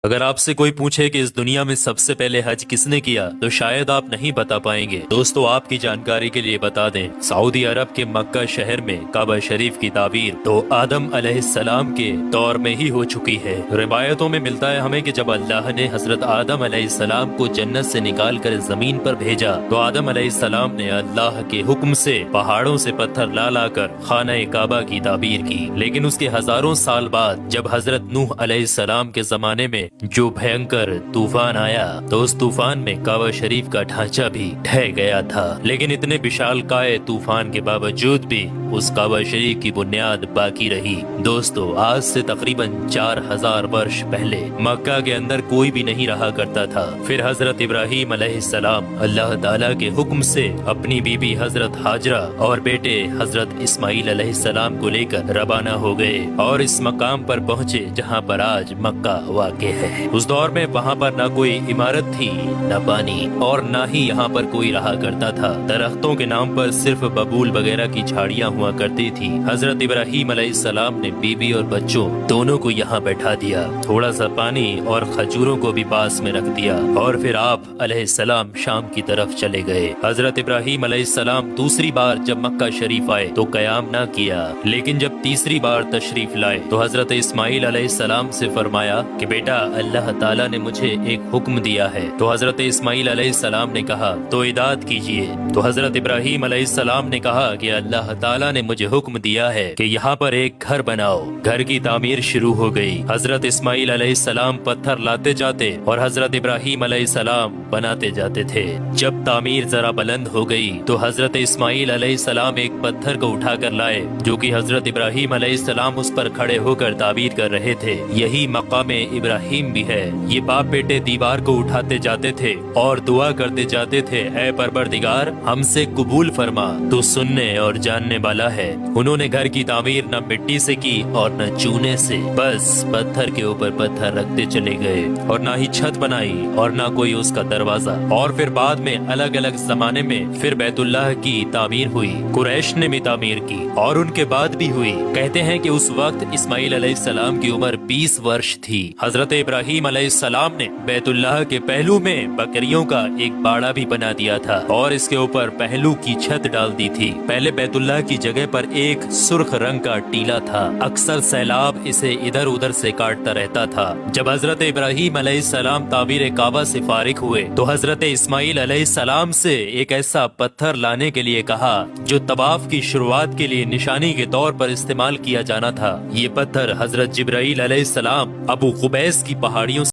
अगर आपसे कोई पूछे कि इस दुनिया में सबसे पहले हज किसने किया तो शायद आप नहीं बता पाएंगे। दोस्तों, आपकी जानकारी के लिए बता दें, सऊदी अरब के मक्का शहर में काबा शरीफ की ताबीर तो आदम अलैहिस्सलाम के दौर में ही हो चुकी है। रिवायतों में मिलता है हमें कि जब अल्लाह ने हजरत आदम अलैहिस्सलाम को जन्नत से निकाल कर जमीन पर भेजा तो आदम अलैहिस्सलाम ने अल्लाह के हुक्म से पहाड़ों से पत्थर ला ला कर खाना काबा की ताबीर की। लेकिन उसके हजारों साल बाद जब हजरत नूह अलैहिस्सलाम के जमाने में जो भयंकर तूफान आया तो उस तूफान में काबा शरीफ का ढांचा भी ढह गया था। लेकिन इतने विशालकाय तूफान के बावजूद भी उस काबा शरीफ की बुनियाद बाकी रही। दोस्तों, आज से तकरीबन 4000 वर्ष पहले मक्का के अंदर कोई भी नहीं रहा करता था। फिर हजरत इब्राहीम अलैहिस्सलाम अल्लाह ताला के हुक्म से अपनी बीबी हजरत हाजरा और बेटे हजरत इस्माइल अलैहिस्सलाम को लेकर रवाना हो गए और इस मकाम पर पहुँचे जहाँ पर आज मक्का वाक़ है। उस दौर में वहाँ पर न कोई इमारत थी, न पानी और न ही यहाँ पर कोई रहा करता था। दरख्तों के नाम पर सिर्फ बबूल वगैरह की झाड़ियाँ हुआ करती थी। हजरत इब्राहीम अलैहिस्सलाम ने बीबी और बच्चों दोनों को यहाँ बैठा दिया, थोड़ा सा पानी और खजूरों को भी पास में रख दिया और फिर आप अलैहिस्सलाम शाम की तरफ चले गए। हजरत इब्राहीम अलैहिस्सलाम दूसरी बार जब मक्का शरीफ आए तो कयाम न किया, लेकिन जब तीसरी बार तशरीफ लाए तो हजरत इस्माइल अलैहिस्सलाम से फरमाया कि बेटा, अल्लाह ताला ने मुझे एक हुक्म दिया है। तो हजरत इस्माइल अलैहिस्सलाम ने कहा तो इदात कीजिए। तो हजरत इब्राहीम अलैहिस्सलाम ने कहा कि अल्लाह ताला ने मुझे हुक्म दिया है कि यहाँ पर एक घर बनाओ। घर की तामीर शुरू हो गई। हजरत इस्माइल अलैहिस्सलाम पत्थर लाते जाते और हजरत इब्राहीम अलैहिस्सलाम बनाते जाते थे। जब तामीर जरा बुलंद हो गई तो हजरत इस्माइल अलैहिस्सलाम एक पत्थर को उठा कर लाए जो कि हजरत इब्राहीम अलैहिस्सलाम उस पर खड़े होकर ताबीर कर रहे थे। यही मकाम इब्राहीम भी है। ये बाप बेटे दीवार को उठाते जाते थे और दुआ करते जाते थे, ऐ परवरदिगार, हमसे कबूल फरमा, तू सुनने और जानने वाला है। उन्होंने घर की तामीर न मिट्टी से की और न चूने से, बस पत्थर के ऊपर पत्थर रखते चले गए और न ही छत बनाई और न कोई उसका दरवाजा। और फिर बाद में अलग अलग जमाने में फिर बैतुल्लाह की तामीर हुई। कुरैश ने भी तामीर की और उनके बाद भी हुई। कहते हैं कि उस वक्त इस्माइल अलैहिस्सलाम की उम्र 20 वर्ष थी। हजरत इब्राहीम अलैहिस्सलाम ने बैतुल्लाह के पहलू में बकरियों का एक बाड़ा भी बना दिया था और इसके ऊपर पहलू की छत डाल दी थी। पहले बैतुल्लाह की जगह पर एक सुर्ख रंग का टीला था। अक्सर सैलाब इसे इधर उधर से काटता रहता था। जब हजरत इब्राहीम अलैहिस्सलाम ताबीर काबा से फारिग हुए तो हजरत इस्माइल अलैहिस्सलाम से एक ऐसा पत्थर लाने के लिए कहा जो तवाफ की शुरुआत के लिए निशानी के तौर पर इस्तेमाल किया जाना था। ये पत्थर हजरत जिब्राईल अलैहिस्सलाम अबू कुबैस की पहाड़ियों